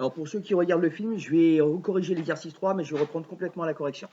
Alors pour ceux qui regardent le film, je vais corriger l'exercice 3, mais je vais reprendre complètement la correction.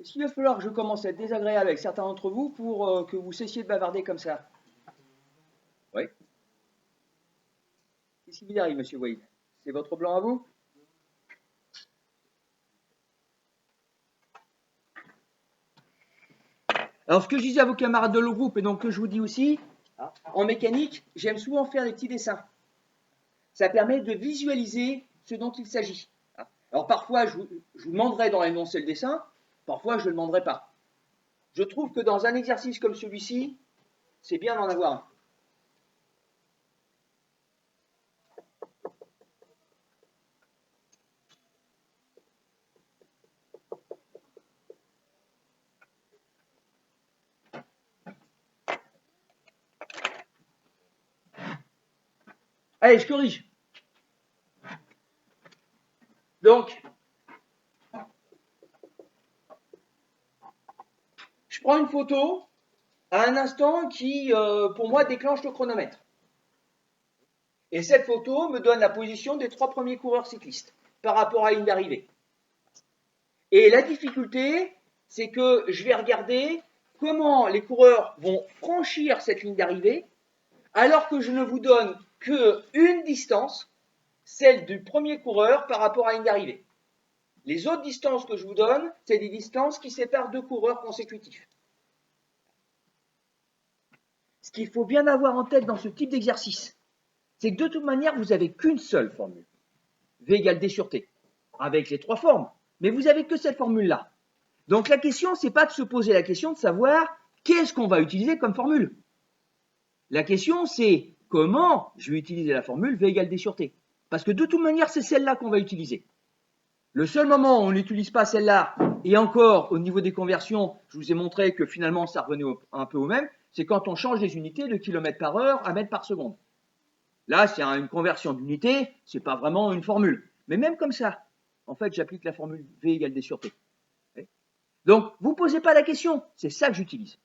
Est-ce qu'il va falloir que je commence à être désagréable avec certains d'entre vous pour que vous cessiez de bavarder comme ça? Oui. Qu'est-ce qui vous arrive, monsieur Wade? C'est votre blanc à vous? Alors, ce que je disais à vos camarades de le groupe, et donc que je vous dis aussi, en mécanique, j'aime souvent faire des petits dessins. Ça permet de visualiser ce dont il s'agit. Alors, parfois, je vous demanderai d'en énoncer le dessin, parfois, je ne le demanderai pas. Je trouve que dans un exercice comme celui-ci, c'est bien d'en avoir un. Allez, je corrige. Donc, je prends une photo à un instant qui, pour moi, déclenche le chronomètre. Et cette photo me donne la position des 3 premiers coureurs cyclistes par rapport à la ligne d'arrivée. Et la difficulté, c'est que je vais regarder comment les coureurs vont franchir cette ligne d'arrivée alors que je ne vous donne qu'une distance, celle du premier coureur par rapport à la ligne d'arrivée. Les autres distances que je vous donne, c'est des distances qui séparent 2 coureurs consécutifs. Ce qu'il faut bien avoir en tête dans ce type d'exercice, c'est que de toute manière, vous n'avez qu'une seule formule. V égale D sur T, avec les 3 formes. Mais vous n'avez que cette formule-là. Donc la question, c'est pas de se poser la question de savoir qu'est-ce qu'on va utiliser comme formule. La question, c'est comment je vais utiliser la formule V égale D sur T. Parce que de toute manière, c'est celle-là qu'on va utiliser. Le seul moment où on n'utilise pas celle-là, et encore au niveau des conversions, je vous ai montré que finalement ça revenait un peu au même, c'est quand on change les unités de km par heure à mètre par seconde. Là, c'est une conversion d'unité, c'est pas vraiment une formule. Mais même comme ça, en fait, j'applique la formule V égale D sur T. Donc, vous ne posez pas la question, c'est ça que j'utilise.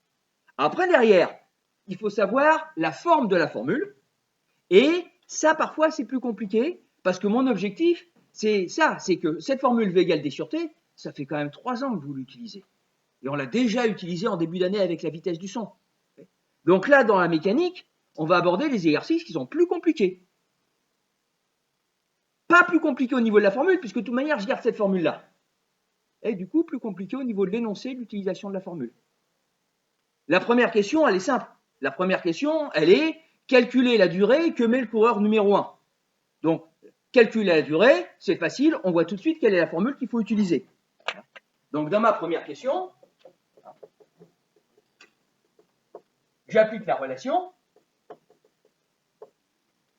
Après, derrière, il faut savoir la forme de la formule, et ça, parfois, c'est plus compliqué, parce que mon objectif, c'est ça, c'est que cette formule V égale D sur T, ça fait quand même 3 ans que vous l'utilisez. Et on l'a déjà utilisé en début d'année avec la vitesse du son. Donc là, dans la mécanique, on va aborder des exercices qui sont plus compliqués. Pas plus compliqués au niveau de la formule, puisque de toute manière, je garde cette formule-là. Et du coup, plus compliqué au niveau de l'énoncé de l'utilisation de la formule. La première question, elle est simple. La première question, elle est calculer la durée que met le coureur numéro 1. Donc, calculer la durée, c'est facile, on voit tout de suite quelle est la formule qu'il faut utiliser. Donc, dans ma première question, j'applique la relation.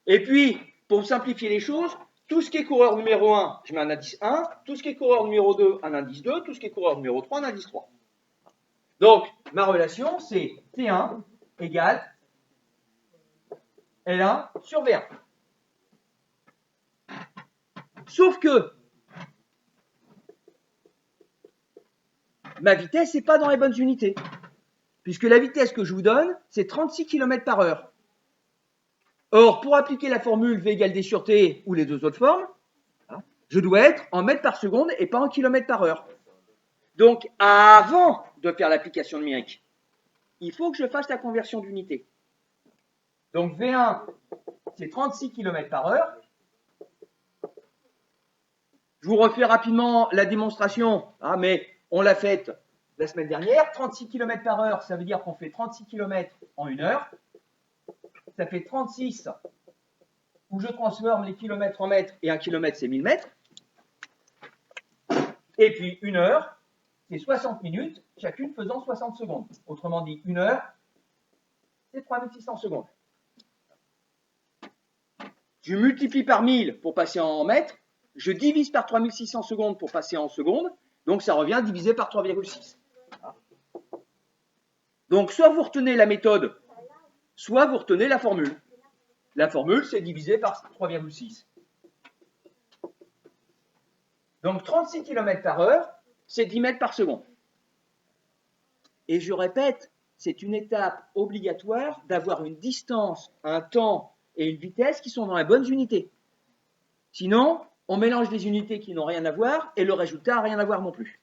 Et puis, pour simplifier les choses, tout ce qui est coureur numéro 1, je mets un indice 1, tout ce qui est coureur numéro 2, un indice 2, tout ce qui est coureur numéro 3, un indice 3. Donc, ma relation, c'est T1 égale L1 sur V1. Sauf que ma vitesse n'est pas dans les bonnes unités, puisque la vitesse que je vous donne, c'est 36 km par heure. Or, pour appliquer la formule V égale D sur T ou les deux autres formes, je dois être en mètres par seconde et pas en kilomètres par heure. Donc, avant de faire l'application numérique, il faut que je fasse la conversion d'unité. Donc, V1, c'est 36 km par heure. Je vous refais rapidement la démonstration, mais on l'a faite la semaine dernière. 36 km par heure, ça veut dire qu'on fait 36 km en 1 heure. Ça fait 36 où je transforme les kilomètres en mètres, et 1 kilomètre, c'est 1000 mètres. Et puis 1 heure, c'est 60 minutes, chacune faisant 60 secondes. Autrement dit, 1 heure, c'est 3600 secondes. Je multiplie par 1000 pour passer en mètres, je divise par 3600 secondes pour passer en secondes, donc ça revient divisé par 3,6. Donc soit vous retenez la méthode, soit vous retenez la formule. La formule, c'est divisé par 3,6. Donc 36 km par heure, c'est 10 mètres par seconde. Et je répète, c'est une étape obligatoire d'avoir une distance, un temps et une vitesse qui sont dans les bonnes unités. Sinon, on mélange des unités qui n'ont rien à voir et le résultat n'a rien à voir non plus.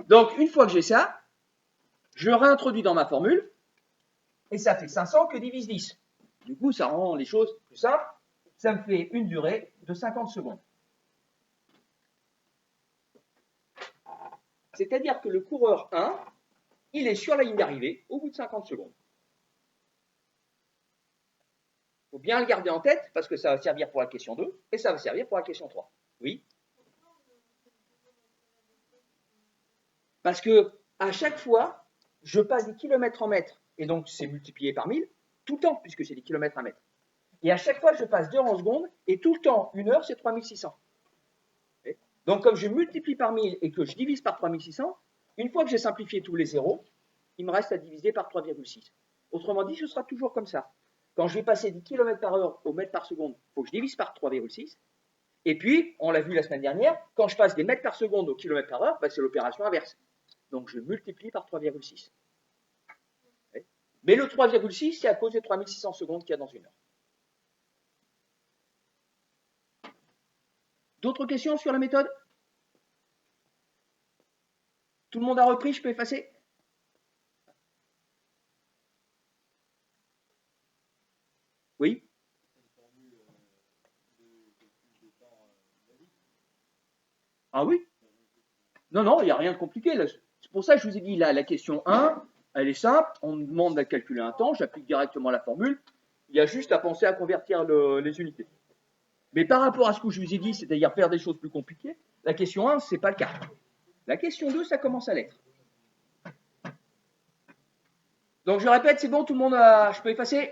Donc, une fois que j'ai ça, je le réintroduis dans ma formule et ça fait 500 que divise 10. Du coup, ça rend les choses plus simples. Ça me fait une durée de 50 secondes. C'est-à-dire que le coureur 1, il est sur la ligne d'arrivée au bout de 50 secondes. Il faut bien le garder en tête parce que ça va servir pour la question 2 et ça va servir pour la question 3. Oui? Parce que à chaque fois, je passe des kilomètres en mètres et donc c'est multiplié par 1000 tout le temps puisque c'est des kilomètres à mètre. Et à chaque fois, je passe 2 heures en seconde et tout le temps, 1 heure, c'est 3600. Donc comme je multiplie par 1000 et que je divise par 3600, une fois que j'ai simplifié tous les zéros, il me reste à diviser par 3,6. Autrement dit, ce sera toujours comme ça. Quand je vais passer du km par heure au mètre par seconde, il faut que je divise par 3,6. Et puis, on l'a vu la semaine dernière, quand je passe des mètres par seconde au km par heure, c'est l'opération inverse. Donc je multiplie par 3,6. Mais le 3,6, c'est à cause des 3600 secondes qu'il y a dans une heure. D'autres questions sur la méthode? Tout le monde a repris, je peux effacer? Oui? Ah oui? Non, non, il n'y a rien de compliqué. C'est pour ça que je vous ai dit, là, la question 1, elle est simple. On me demande de calculer un temps, j'applique directement la formule. Il y a juste à penser à convertir les unités. Mais par rapport à ce que je vous ai dit, c'est-à-dire faire des choses plus compliquées, la question 1, ce n'est pas le cas. La question 2, ça commence à l'être. Donc je répète, c'est bon, tout le monde a... Je peux effacer?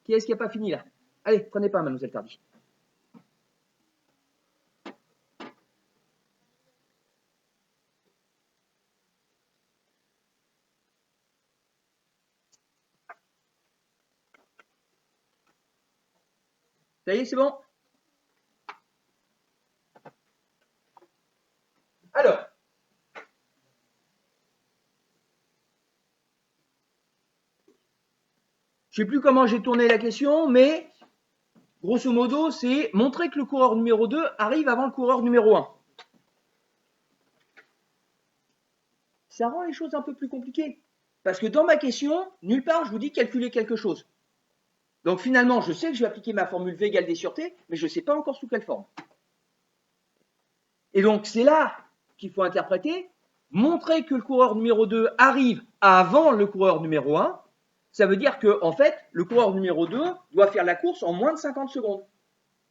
Qui est-ce qui n'a pas fini là? Allez, prenez pas, mademoiselle Tardy. Ça y est, c'est bon? Alors, je ne sais plus comment j'ai tourné la question, mais grosso modo, c'est montrer que le coureur numéro 2 arrive avant le coureur numéro 1. Ça rend les choses un peu plus compliquées. Parce que dans ma question, nulle part, je vous dis calculer quelque chose. Donc finalement, je sais que je vais appliquer ma formule V égale D sur T, mais je ne sais pas encore sous quelle forme. Et donc c'est là qu'il faut interpréter, montrer que le coureur numéro 2 arrive avant le coureur numéro 1, ça veut dire que en fait, le coureur numéro 2 doit faire la course en moins de 50 secondes,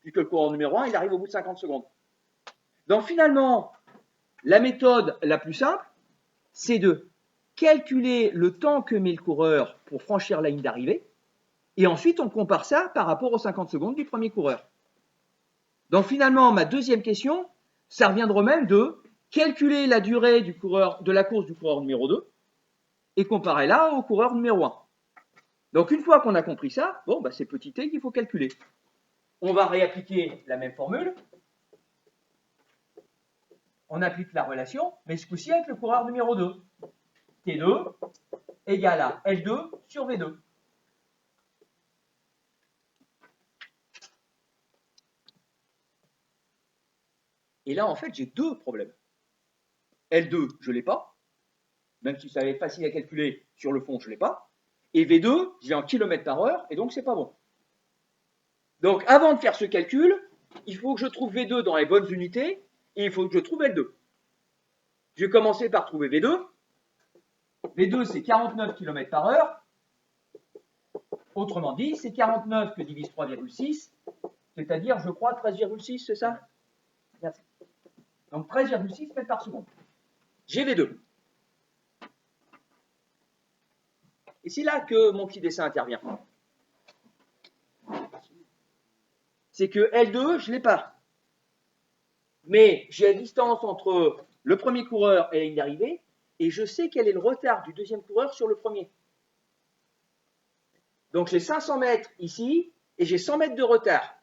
puisque le coureur numéro 1, il arrive au bout de 50 secondes. Donc finalement, la méthode la plus simple, c'est de calculer le temps que met le coureur pour franchir la ligne d'arrivée, et ensuite on compare ça par rapport aux 50 secondes du premier coureur. Donc finalement, ma deuxième question, ça reviendra même de calculer la durée de la course du coureur numéro 2 et comparer là au coureur numéro 1. Donc une fois qu'on a compris ça, bon, c'est petit t qu'il faut calculer. On va réappliquer la même formule. On applique la relation, mais ce coup-ci avec le coureur numéro 2. T2 égale à L2 sur V2. Et là, en fait, j'ai deux problèmes. L2, je ne l'ai pas. Même si ça va être facile à calculer, sur le fond, je ne l'ai pas. Et V2, j'ai en kilomètres par heure, et donc c'est pas bon. Donc avant de faire ce calcul, il faut que je trouve V2 dans les bonnes unités, et il faut que je trouve L2. Je vais commencer par trouver V2. V2, c'est 49 km par heure. Autrement dit, c'est 49 que divise 3,6, c'est-à-dire, je crois, 13,6, c'est ça? Merci. Donc 13,6 mètres par seconde. J'ai V2. Et c'est là que mon petit dessin intervient. C'est que L2, je ne l'ai pas. Mais j'ai la distance entre le premier coureur et la ligne d'arrivée, et je sais quel est le retard du deuxième coureur sur le premier. Donc j'ai 500 mètres ici, et j'ai 100 mètres de retard.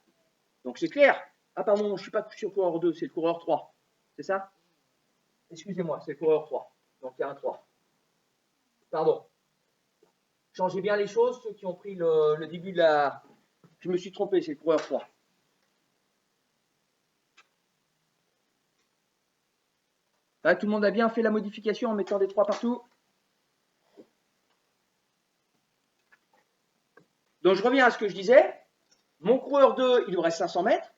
Donc c'est clair. Ah pardon, je ne suis pas sur le coureur 2, c'est le coureur 3. C'est ça? Excusez-moi, c'est le coureur 3. Donc il y a un 3. Pardon. Changez bien les choses, ceux qui ont pris le début de la... Je me suis trompé, c'est le coureur 3. Là, tout le monde a bien fait la modification en mettant des 3 partout. Donc je reviens à ce que je disais. Mon coureur 2, il lui reste 500 mètres.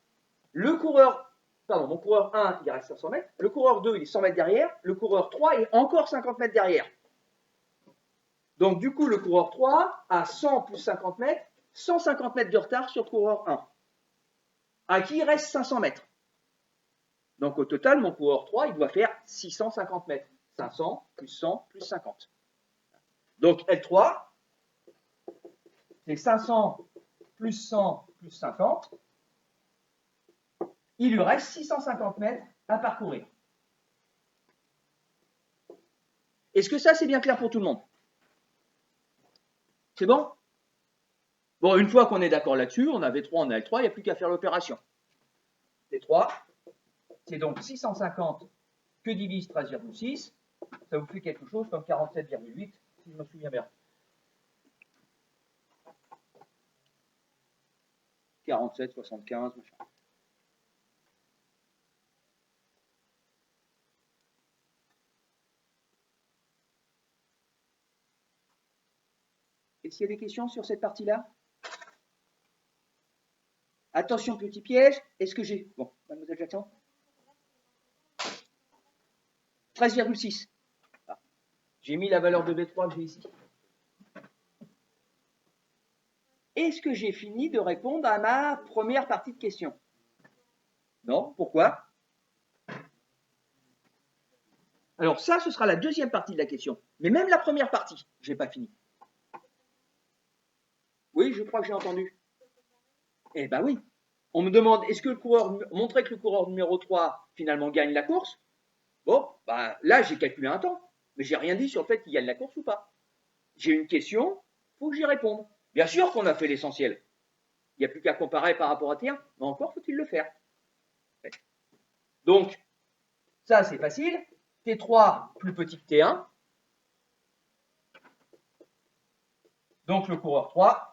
Mon coureur 1, il reste 500 mètres. Le coureur 2, il est 100 mètres derrière. Le coureur 3 est encore 50 mètres derrière. Donc du coup, le coureur 3 a 100 plus 50 mètres, 150 mètres de retard sur le coureur 1. À qui il reste 500 mètres. Donc au total, mon coureur 3, il doit faire 650 mètres. 500 plus 100 plus 50. Donc L3, c'est 500 plus 100 plus 50. Il lui reste 650 mètres à parcourir. Est-ce que ça, c'est bien clair pour tout le monde? C'est bon? Bon, une fois qu'on est d'accord là-dessus, on a V3, on a L3, il n'y a plus qu'à faire l'opération. V3, c'est donc 650 que divise 13,6. Ça vous fait quelque chose comme 47,8, si je me souviens bien. 47, 75, machin. Est-ce qu'il y a des questions sur cette partie-là? Attention, petit piège. Est-ce que j'ai... Bon, mademoiselle Jackson 13,6. Ah. J'ai mis la valeur de V3 que j'ai ici. Est-ce que j'ai fini de répondre à ma première partie de question? Non, pourquoi? Alors ça, ce sera la deuxième partie de la question. Mais même la première partie, je n'ai pas fini. Oui, je crois que j'ai entendu. Eh bien oui. On me demande, est-ce que le coureur, montrer que le coureur numéro 3 finalement gagne la course? Bon, bah, là, j'ai calculé un temps. Mais j'ai rien dit sur le fait qu'il gagne la course ou pas. J'ai une question, il faut que j'y réponde. Bien sûr qu'on a fait l'essentiel. Il n'y a plus qu'à comparer par rapport à T1, mais encore faut-il le faire. Donc, ça c'est facile. T3 plus petit que T1. Donc le coureur 3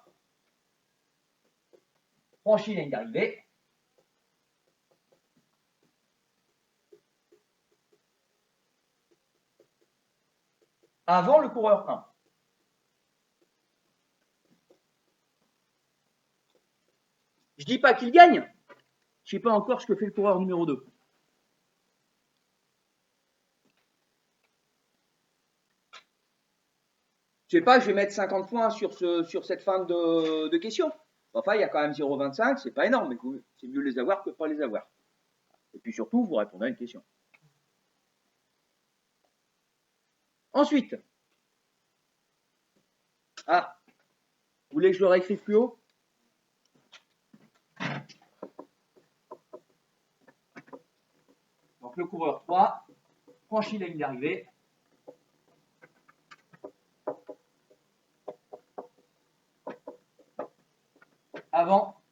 franchit la ligne d'arrivée. Avant le coureur 1. Je ne dis pas qu'il gagne. Je ne sais pas encore ce que fait le coureur numéro 2. Je ne sais pas, je vais mettre 50 points sur cette fin de question. Enfin, il y a quand même 0,25, c'est pas énorme, mais c'est mieux les avoir que pas les avoir. Et puis surtout, vous répondez à une question. Ensuite, vous voulez que je le réécrive plus haut? Donc le coureur 3 franchit la ligne d'arrivée. Avant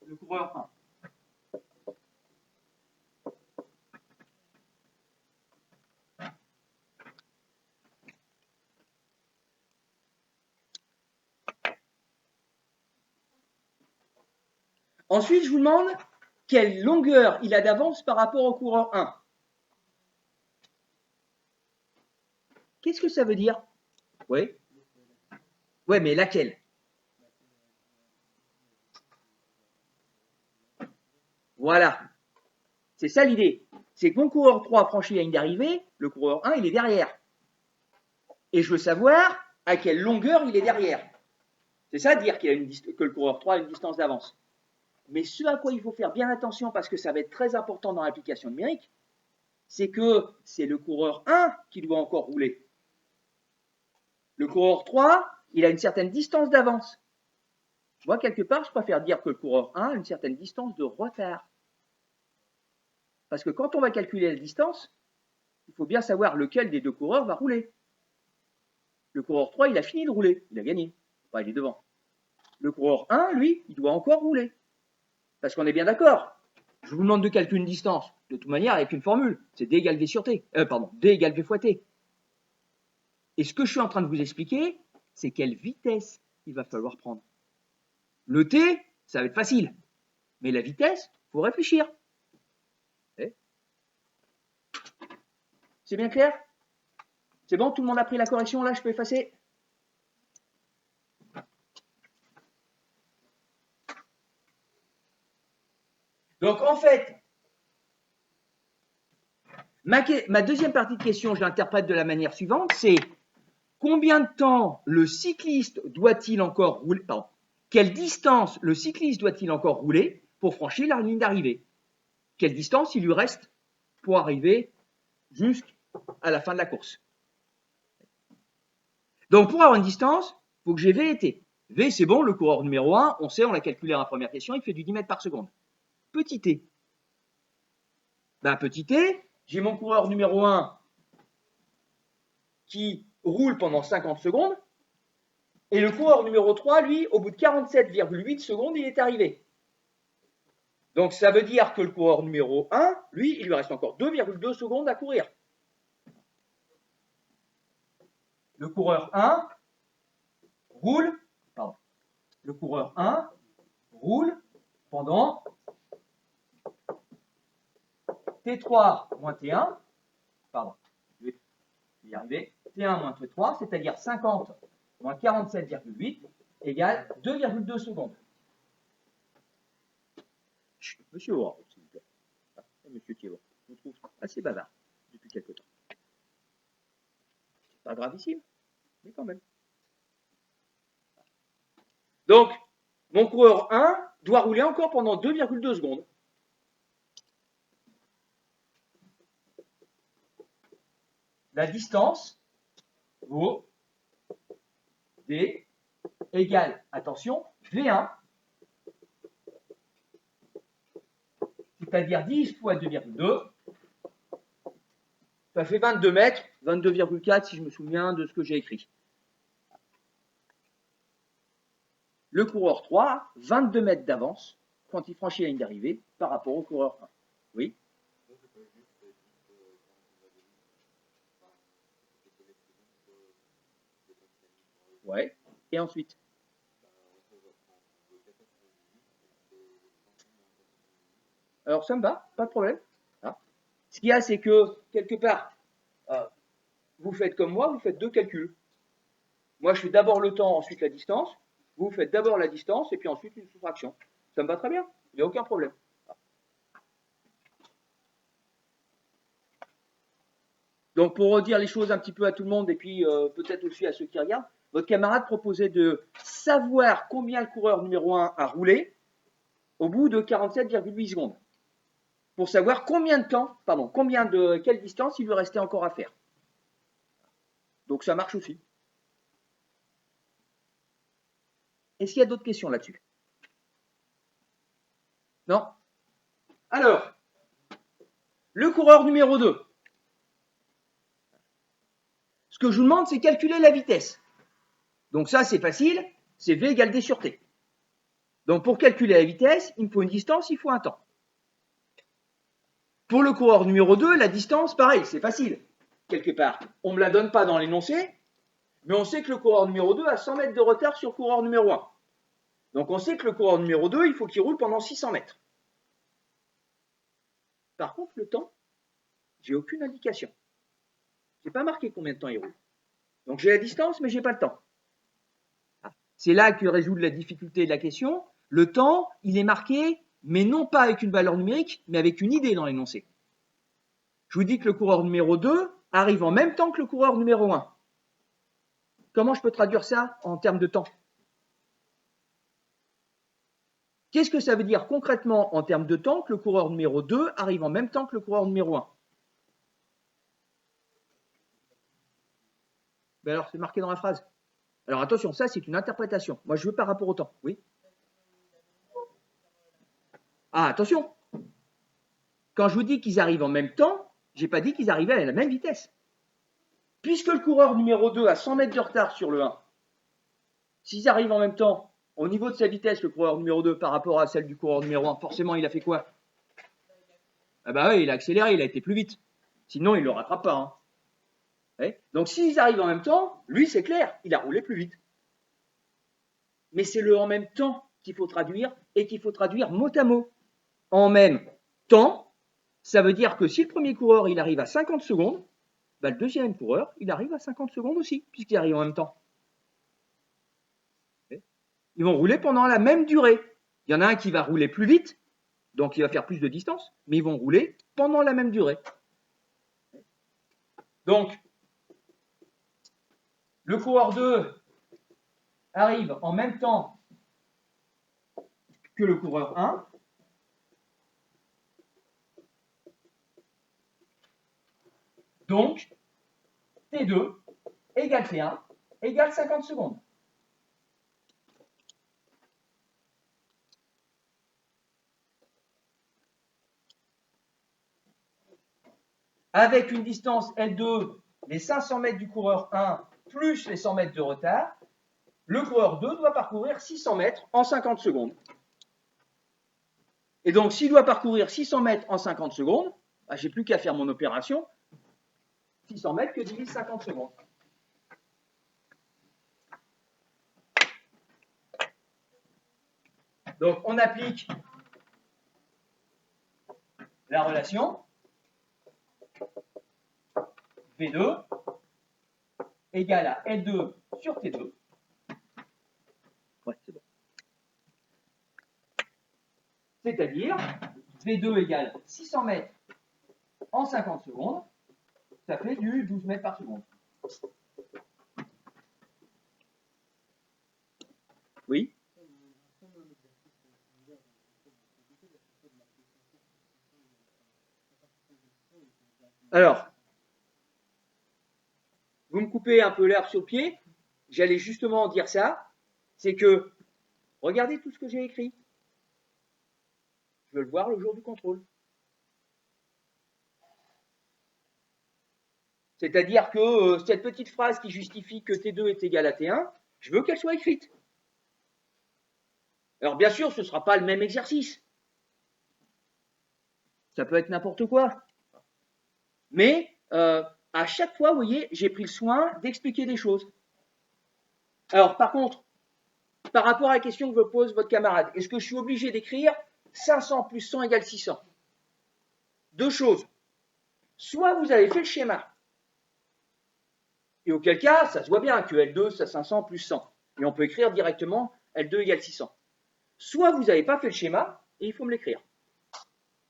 le coureur 1. Ensuite, je vous demande quelle longueur il a d'avance par rapport au coureur 1. Qu'est-ce que ça veut dire? Oui. Oui, mais laquelle? Voilà. C'est ça l'idée. C'est que mon coureur 3 franchit la ligne d'arrivée, le coureur 1, il est derrière. Et je veux savoir à quelle longueur il est derrière. C'est ça dire que le coureur 3 a une distance d'avance. Mais ce à quoi il faut faire bien attention, parce que ça va être très important dans l'application numérique, c'est que c'est le coureur 1 qui doit encore rouler. Le coureur 3, il a une certaine distance d'avance. Moi, quelque part, je préfère dire que le coureur 1 a une certaine distance de retard. Parce que quand on va calculer la distance, il faut bien savoir lequel des deux coureurs va rouler. Le coureur 3, il a fini de rouler, il a gagné. Enfin, il est devant. Le coureur 1, lui, il doit encore rouler. Parce qu'on est bien d'accord. Je vous demande de calculer une distance. De toute manière, avec une formule, c'est D égale V sur T. D égale V fois T. Et ce que je suis en train de vous expliquer, c'est quelle vitesse il va falloir prendre. Le T, ça va être facile. Mais la vitesse, il faut réfléchir. C'est bien clair? C'est bon, tout le monde a pris la correction, là, je peux effacer? Donc, en fait, ma deuxième partie de question, je l'interprète de la manière suivante, c'est combien de temps le cycliste doit-il encore rouler, pardon, quelle distance le cycliste doit-il encore rouler pour franchir la ligne d'arrivée? Quelle distance il lui reste pour arriver jusqu'à la fin de la course? Donc, pour avoir une distance, il faut que j'ai V et T. V, c'est bon, le coureur numéro 1, on sait, on l'a calculé dans la première question, il fait du 10 mètres par seconde. Petit t. Petit t, j'ai mon coureur numéro 1 qui roule pendant 50 secondes, et le coureur numéro 3, lui, au bout de 47,8 secondes, il est arrivé. Donc, ça veut dire que le coureur numéro 1, lui, il lui reste encore 2,2 secondes à courir. Le coureur 1 roule, le coureur 1 roule pendant T3 moins T1, je vais y arriver, T1 moins T3, c'est-à-dire 50 moins 47,8 égale 2,2 secondes. Monsieur Aurore, s'il vous plaît. Monsieur Thiebaud, je vous trouve assez bavard depuis quelque temps. C'est pas gravissime, mais quand même. Donc, mon coureur 1 doit rouler encore pendant 2,2 secondes. La distance vaut D égale, attention, V1, c'est-à-dire 10 fois 2,2, ça fait 22 mètres, 22,4 si je me souviens de ce que j'ai écrit. Le coureur 3, 22 mètres d'avance quand il franchit la ligne d'arrivée par rapport au coureur 1. Oui. Ouais. Et ensuite? Alors ça me va, pas de problème. Ce qu'il y a, c'est que, quelque part, vous faites comme moi, vous faites deux calculs. Moi, je fais d'abord le temps, ensuite la distance. Vous faites d'abord la distance et puis ensuite une soustraction. Ça me va très bien, il n'y a aucun problème. Donc, pour redire les choses un petit peu à tout le monde et puis peut-être aussi à ceux qui regardent, votre camarade proposait de savoir combien le coureur numéro 1 a roulé au bout de 47,8 secondes. Pour savoir combien de temps, quelle distance il lui restait encore à faire. Donc ça marche aussi. Est-ce qu'il y a d'autres questions là-dessus? Non? Alors, le coureur numéro 2. Ce que je vous demande, c'est calculer la vitesse. Donc ça, c'est facile, c'est V égale D sur T. Donc pour calculer la vitesse, il me faut une distance, il faut un temps. Pour le coureur numéro 2, la distance, pareil, c'est facile, quelque part. On ne me la donne pas dans l'énoncé, mais on sait que le coureur numéro 2 a 100 mètres de retard sur le coureur numéro 1. Donc on sait que le coureur numéro 2, il faut qu'il roule pendant 600 mètres. Par contre, le temps, j'ai aucune indication. Je n'ai pas marqué combien de temps il roule. Donc j'ai la distance, mais je n'ai pas le temps. C'est là que résout la difficulté de la question. Le temps, il est marqué, mais non pas avec une valeur numérique, mais avec une idée dans l'énoncé. Je vous dis que le coureur numéro 2 arrive en même temps que le coureur numéro 1. Comment je peux traduire ça en termes de temps? Qu'est-ce que ça veut dire concrètement en termes de temps que le coureur numéro 2 arrive en même temps que le coureur numéro 1? Ben alors, c'est marqué dans la phrase. Alors attention, ça c'est une interprétation. Moi je veux par rapport au temps. Oui. Ah, attention. Quand je vous dis qu'ils arrivent en même temps, j'ai pas dit qu'ils arrivaient à la même vitesse. Puisque le coureur numéro 2 a 100 mètres de retard sur le 1, s'ils arrivent en même temps, au niveau de sa vitesse, le coureur numéro 2 par rapport à celle du coureur numéro 1, forcément il a fait quoi? Ah bah oui, il a accéléré, il a été plus vite. Sinon il ne le rattrape pas. Hein. Ouais. Donc s'ils arrivent en même temps, lui c'est clair, il a roulé plus vite. Mais c'est le en même temps qu'il faut traduire et qu'il faut traduire mot à mot. En même temps, ça veut dire que si le premier coureur il arrive à 50 secondes, bah, le deuxième coureur il arrive à 50 secondes aussi, puisqu'ils arrivent en même temps. Ils vont rouler pendant la même durée. Il y en a un qui va rouler plus vite, donc il va faire plus de distance, mais ils vont rouler pendant la même durée. Donc, le coureur 2 arrive en même temps que le coureur 1. Donc, T2 égale T1 égale 50 secondes. Avec une distance L2, les 500 mètres du coureur 1 plus les 100 mètres de retard, le coureur 2 doit parcourir 600 mètres en 50 secondes. Et donc, s'il doit parcourir 600 mètres en 50 secondes, bah, j'ai plus qu'à faire mon opération. 600 mètres que divise 50 secondes. Donc, on applique la relation V2 égale à L2 sur T2. Ouais, c'est bon. C'est-à-dire, V2 égale 600 mètres en 50 secondes. Ça fait du 12 mètres par seconde. Oui. Alors, vous me coupez un peu l'herbe sur le pied, j'allais justement dire ça, c'est que, regardez tout ce que j'ai écrit. Je veux le voir le jour du contrôle. C'est-à-dire que cette petite phrase qui justifie que T2 est égal à T1, je veux qu'elle soit écrite. Alors bien sûr, ce ne sera pas le même exercice. Ça peut être n'importe quoi. Mais à chaque fois, vous voyez, j'ai pris le soin d'expliquer des choses. Alors par contre, par rapport à la question que me pose votre camarade, est-ce que je suis obligé d'écrire 500 plus 100 égale 600? Deux choses. Soit vous avez fait le schéma, et auquel cas, ça se voit bien que L2, c'est 500 plus 100. Et on peut écrire directement L2 égale 600. Soit vous n'avez pas fait le schéma, et il faut me l'écrire.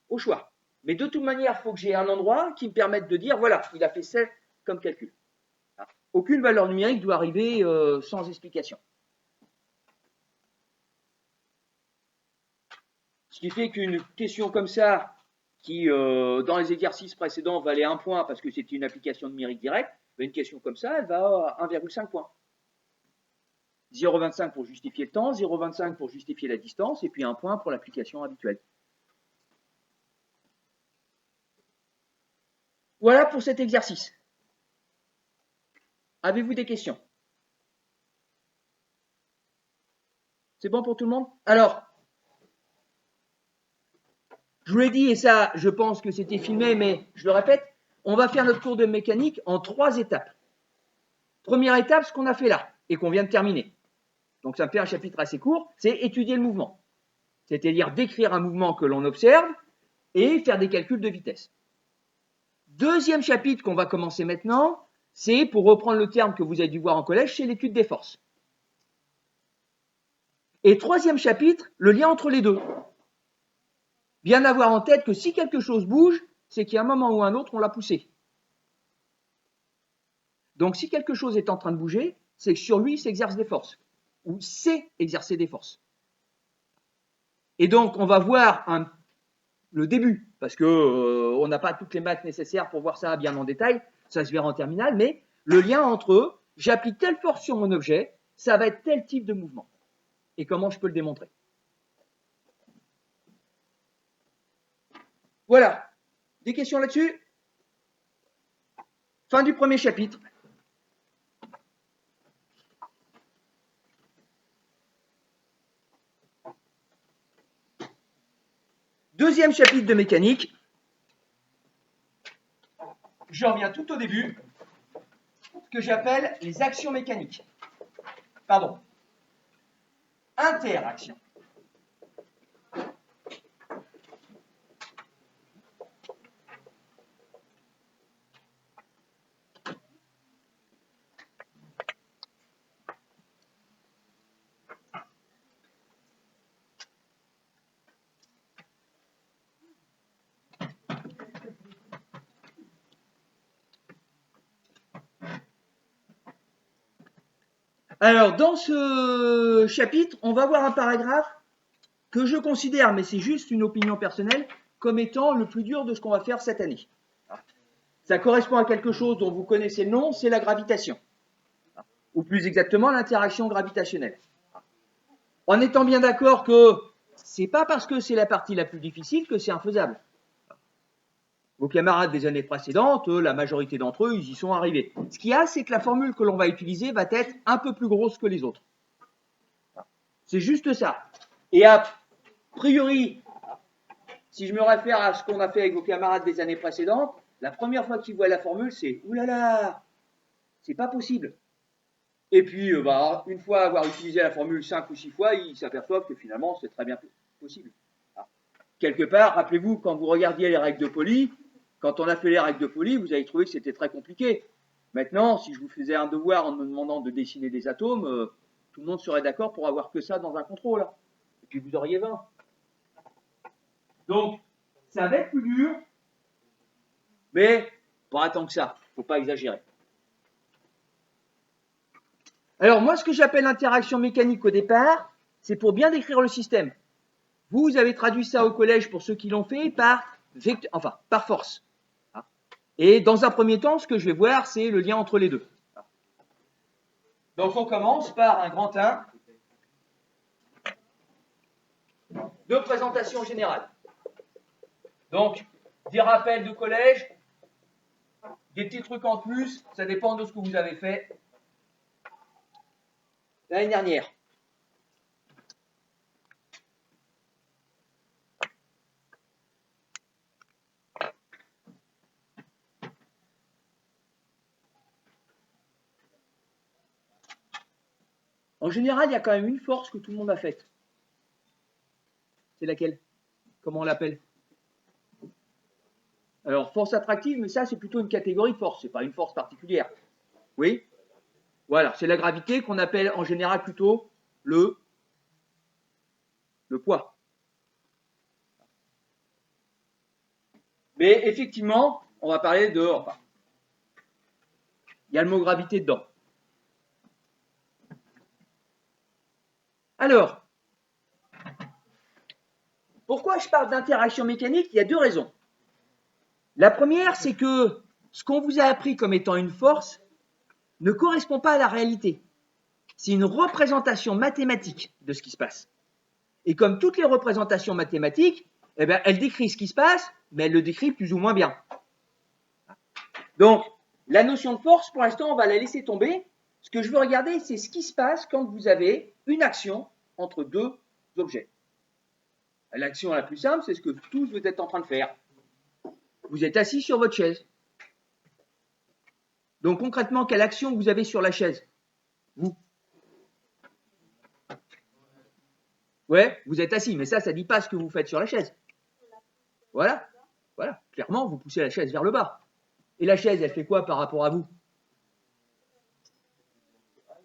Au choix. Mais de toute manière, il faut que j'ai un endroit qui me permette de dire, voilà, il a fait ça comme calcul. Aucune valeur numérique doit arriver sans explication. Ce qui fait qu'une question comme ça, qui dans les exercices précédents valait 1 point parce que c'était une application numérique directe, une question comme ça, elle va à 1,5 points. 0,25 pour justifier le temps, 0,25 pour justifier la distance, et puis 1 point pour l'application habituelle. Voilà pour cet exercice. Avez-vous des questions? C'est bon pour tout le monde? Alors, je vous l'ai dit, et ça, je pense que c'était filmé, mais je le répète, on va faire notre cours de mécanique en 3 étapes. Première étape, ce qu'on a fait là, et qu'on vient de terminer. Donc ça me fait un chapitre assez court, c'est étudier le mouvement. C'est-à-dire décrire un mouvement que l'on observe et faire des calculs de vitesse. Deuxième chapitre qu'on va commencer maintenant, c'est, pour reprendre le terme que vous avez dû voir en collège, c'est l'étude des forces. Et troisième chapitre, le lien entre les deux. Bien avoir en tête que si quelque chose bouge, c'est qu'il y a un moment ou un autre, on l'a poussé. Donc si quelque chose est en train de bouger, c'est que sur lui, il s'exerce des forces, ou sait exercer des forces. Et donc, on va voir le début, parce qu'on n'a pas toutes les maths nécessaires pour voir ça bien en détail, ça se verra en terminale, mais le lien entre eux, j'applique telle force sur mon objet, ça va être tel type de mouvement. Et comment je peux le démontrer? Voilà. Des questions là-dessus? Fin du premier chapitre. Deuxième chapitre de mécanique. Je reviens tout au début, ce que j'appelle les actions mécaniques. Pardon. Interaction. Alors, dans ce chapitre, on va voir un paragraphe que je considère, mais c'est juste une opinion personnelle, comme étant le plus dur de ce qu'on va faire cette année. Ça correspond à quelque chose dont vous connaissez le nom, c'est la gravitation. Ou plus exactement, l'interaction gravitationnelle. En étant bien d'accord que c'est pas parce que c'est la partie la plus difficile que c'est infaisable. Vos camarades des années précédentes, la majorité d'entre eux, ils y sont arrivés. Ce qu'il y a, c'est que la formule que l'on va utiliser va être un peu plus grosse que les autres. C'est juste ça. Et a priori, si je me réfère à ce qu'on a fait avec vos camarades des années précédentes, la première fois qu'ils voient la formule, c'est « oulala, c'est pas possible ». Et puis, une fois avoir utilisé la formule 5 ou 6 fois, ils s'aperçoivent que finalement, c'est très bien possible. Quelque part, rappelez-vous, quand vous regardiez les règles de Pauli, quand on a fait les règles de Pauli, vous avez trouvé que c'était très compliqué. Maintenant, si je vous faisais un devoir en me demandant de dessiner des atomes, tout le monde serait d'accord pour avoir que ça dans un contrôle. Et puis vous auriez 20. Donc, ça va être plus dur, mais pas tant que ça. Il ne faut pas exagérer. Alors, moi, ce que j'appelle l'interaction mécanique au départ, c'est pour bien décrire le système. Vous avez traduit ça au collège, pour ceux qui l'ont fait, par force. Et dans un premier temps, ce que je vais voir, c'est le lien entre les deux. Donc, on commence par un grand 1 de présentation générale. Donc, des rappels de collège, des petits trucs en plus, ça dépend de ce que vous avez fait l'année dernière. En général, il y a quand même une force que tout le monde a faite. C'est laquelle? Comment on l'appelle? Alors, force attractive, mais ça, c'est plutôt une catégorie de force, c'est pas une force particulière. Oui? Voilà, c'est la gravité qu'on appelle en général plutôt le poids. Mais effectivement, on va parler de... il y a le mot gravité dedans. Alors, pourquoi je parle d'interaction mécanique? Il y a deux raisons. La première, c'est que ce qu'on vous a appris comme étant une force ne correspond pas à la réalité. C'est une représentation mathématique de ce qui se passe. Et comme toutes les représentations mathématiques, elle décrit ce qui se passe, mais elle le décrit plus ou moins bien. Donc, la notion de force, pour l'instant, on va la laisser tomber. Ce que je veux regarder, c'est ce qui se passe quand vous avez une action entre deux objets. L'action la plus simple, c'est ce que tous vous êtes en train de faire. Vous êtes assis sur votre chaise. Donc, concrètement, quelle action vous avez sur la chaise? Vous. Ouais, vous êtes assis, mais ça ne dit pas ce que vous faites sur la chaise. Voilà. Voilà. Clairement, vous poussez la chaise vers le bas. Et la chaise, elle fait quoi par rapport à vous?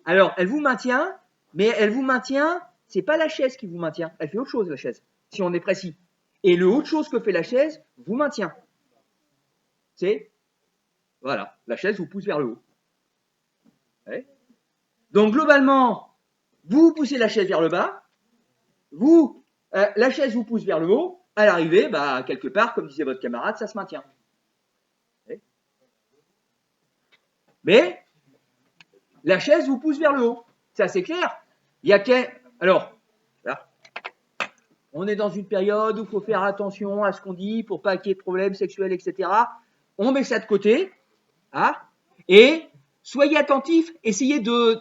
Alors, elle vous maintient, mais elle vous maintient, c'est pas la chaise qui vous maintient, elle fait autre chose, la chaise, si on est précis. Et le autre chose que fait la chaise vous maintient. C'est, voilà, la chaise vous pousse vers le haut. Ouais. Donc, globalement, vous poussez la chaise vers le bas, la chaise vous pousse vers le haut, à l'arrivée, quelque part, comme disait votre camarade, ça se maintient. Ouais. Mais la chaise vous pousse vers le haut. C'est assez clair. Il y a qu'un... Alors, là, on est dans une période où il faut faire attention à ce qu'on dit pour pas qu'il y ait de problèmes sexuels, etc. On met ça de côté, hein, et soyez attentifs, essayez de...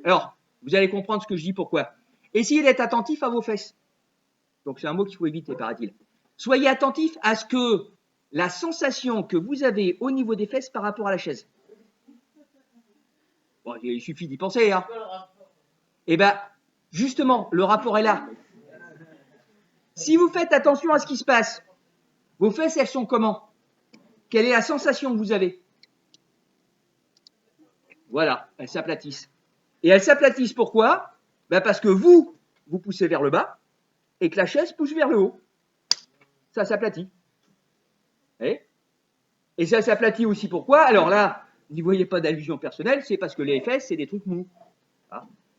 Alors, vous allez comprendre ce que je dis, pourquoi. Essayez d'être attentif à vos fesses. Donc c'est un mot qu'il faut éviter, paraît-il. Soyez attentif à ce que la sensation que vous avez au niveau des fesses par rapport à la chaise. Bon, il suffit d'y penser, hein. Eh bien, justement, le rapport est là. Si vous faites attention à ce qui se passe, vos fesses, elles sont comment? Quelle est la sensation que vous avez? Voilà, elles s'aplatissent. Et elles s'aplatissent pourquoi? Ben parce que vous poussez vers le bas et que la chaise pousse vers le haut. Ça s'aplatit. Et ça s'aplatit aussi pourquoi? Alors là, n'y voyez pas d'allusion personnelle, c'est parce que les fesses, c'est des trucs mous.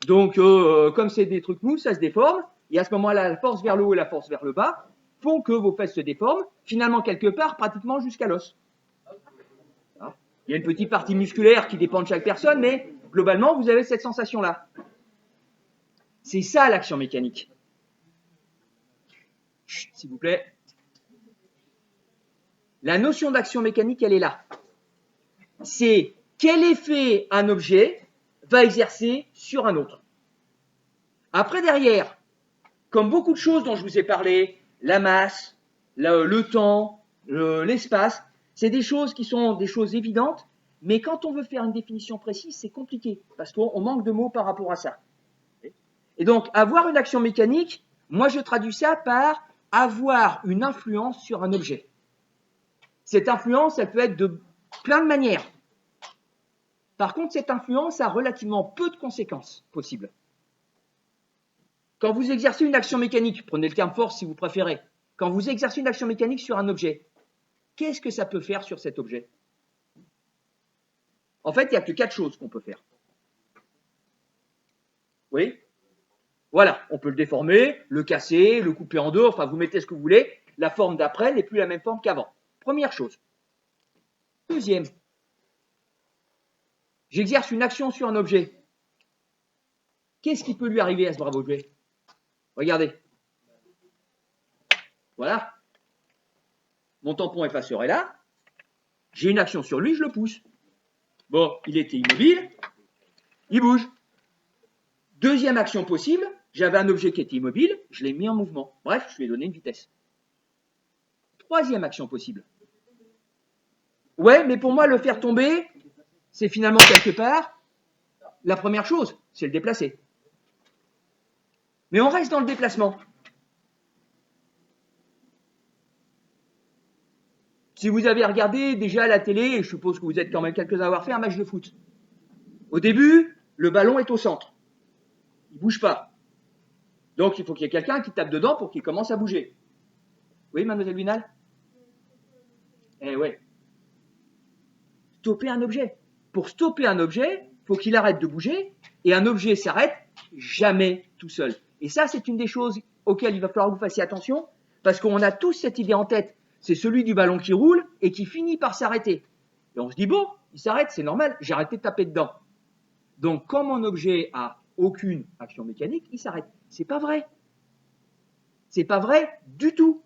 Donc, comme c'est des trucs mous, ça se déforme. Et à ce moment-là, la force vers le haut et la force vers le bas font que vos fesses se déforment, finalement, quelque part, pratiquement jusqu'à l'os. Il y a une petite partie musculaire qui dépend de chaque personne, mais globalement, vous avez cette sensation-là. C'est ça l'action mécanique. Chut, s'il vous plaît. La notion d'action mécanique, elle est là. C'est quel effet un objet va exercer sur un autre. Après, derrière, comme beaucoup de choses dont je vous ai parlé, la masse, le temps, l'espace, c'est des choses qui sont des choses évidentes, mais quand on veut faire une définition précise, c'est compliqué, parce qu'on manque de mots par rapport à ça. Et donc, avoir une action mécanique, moi je traduis ça par avoir une influence sur un objet. Cette influence, elle peut être de plein de manières. Par contre, cette influence a relativement peu de conséquences possibles. Quand vous exercez une action mécanique, prenez le terme force si vous préférez, quand vous exercez une action mécanique sur un objet, qu'est-ce que ça peut faire sur cet objet? En fait, il n'y a que 4 choses qu'on peut faire. Oui? Voilà, on peut le déformer, le casser, le couper en deux, enfin vous mettez ce que vous voulez, la forme d'après n'est plus la même forme qu'avant. Première chose. Deuxième, j'exerce une action sur un objet. Qu'est-ce qui peut lui arriver à ce brave objet? Regardez. Voilà. Mon tampon effaceur est là. J'ai une action sur lui, je le pousse. Bon, il était immobile. Il bouge. Deuxième action possible, j'avais un objet qui était immobile, je l'ai mis en mouvement. Bref, je lui ai donné une vitesse. Troisième action possible. Ouais, mais pour moi, le faire tomber, c'est finalement quelque part la première chose, c'est le déplacer. Mais on reste dans le déplacement. Si vous avez regardé déjà à la télé, et je suppose que vous êtes quand même quelques-uns à avoir fait un match de foot. Au début, le ballon est au centre. Il ne bouge pas. Donc il faut qu'il y ait quelqu'un qui tape dedans pour qu'il commence à bouger. Oui, mademoiselle Winal? Eh ouais. Stopper un objet. Pour stopper un objet, il faut qu'il arrête de bouger, et un objet s'arrête jamais tout seul. Et ça, c'est une des choses auxquelles il va falloir que vous fassiez attention, parce qu'on a tous cette idée en tête. C'est celui du ballon qui roule et qui finit par s'arrêter. Et on se dit, bon, il s'arrête, c'est normal, j'ai arrêté de taper dedans. Donc, quand mon objet a aucune action mécanique, il s'arrête. C'est pas vrai. C'est pas vrai du tout.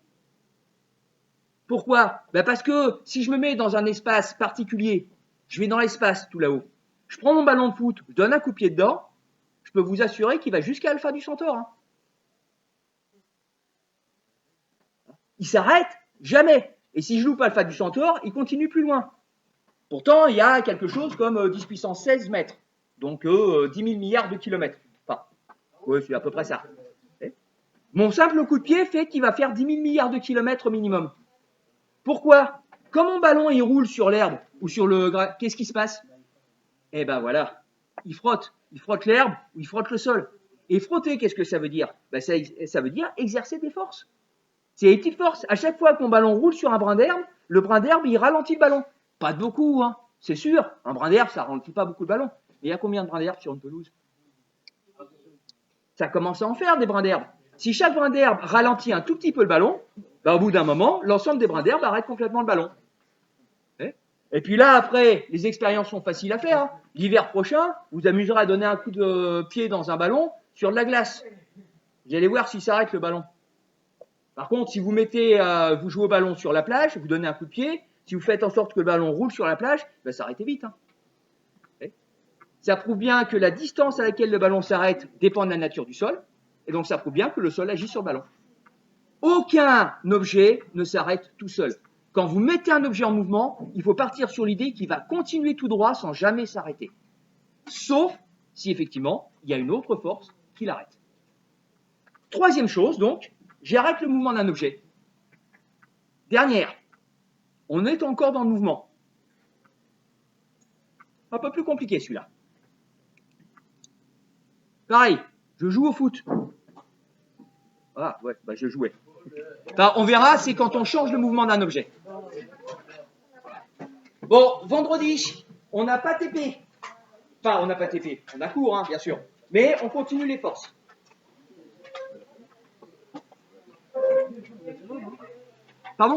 Pourquoi? Parce que si je me mets dans un espace particulier, je vais dans l'espace tout là-haut, je prends mon ballon de foot, je donne un coup de pied dedans, je peux vous assurer qu'il va jusqu'à Alpha du Centaure. Hein. Il s'arrête jamais. Et si je loupe Alpha du Centaure, il continue plus loin. Pourtant, il y a quelque chose comme 10 puissance 16 mètres, donc 10 000 milliards de kilomètres. Enfin, oui, c'est à peu près ça. Mon simple coup de pied fait qu'il va faire 10 000 milliards de kilomètres minimum. Pourquoi? Quand mon ballon il roule sur l'herbe ou sur le gras, qu'est-ce qui se passe? Eh ben voilà, il frotte l'herbe ou il frotte le sol. Et frotter, qu'est-ce que ça veut dire? Ça veut dire exercer des forces. C'est des petites forces. À chaque fois que mon ballon roule sur un brin d'herbe, le brin d'herbe il ralentit le ballon. Pas de beaucoup, hein. C'est sûr. Un brin d'herbe ça ralentit pas beaucoup le ballon. Et il y a combien de brins d'herbe sur une pelouse? Ça commence à en faire des brins d'herbe. Si chaque brin d'herbe ralentit un tout petit peu le ballon, au bout d'un moment, l'ensemble des brins d'herbe arrête complètement le ballon. Et puis là, après, les expériences sont faciles à faire. Hein. L'hiver prochain, vous vous amuserez à donner un coup de pied dans un ballon sur de la glace. Vous allez voir s'il s'arrête le ballon. Par contre, si vous mettez, vous jouez au ballon sur la plage, vous donnez un coup de pied, si vous faites en sorte que le ballon roule sur la plage, ben, s'arrêtez vite. Hein. Ça prouve bien que la distance à laquelle le ballon s'arrête dépend de la nature du sol, et donc ça prouve bien que le sol agit sur le ballon. Aucun objet ne s'arrête tout seul. Quand vous mettez un objet en mouvement, il faut partir sur l'idée qu'il va continuer tout droit sans jamais s'arrêter. Sauf si effectivement, il y a une autre force qui l'arrête. Troisième chose, donc, j'arrête le mouvement d'un objet. Dernière, on est encore dans le mouvement. Un peu plus compliqué celui-là. Pareil, je joue au foot. Ah ouais, bah je jouais. Enfin, on verra, c'est quand on change le mouvement d'un objet. Bon, vendredi, on n'a pas TP. Enfin, on n'a pas TP, on a cours, hein, bien sûr. Mais on continue les forces. Pardon ?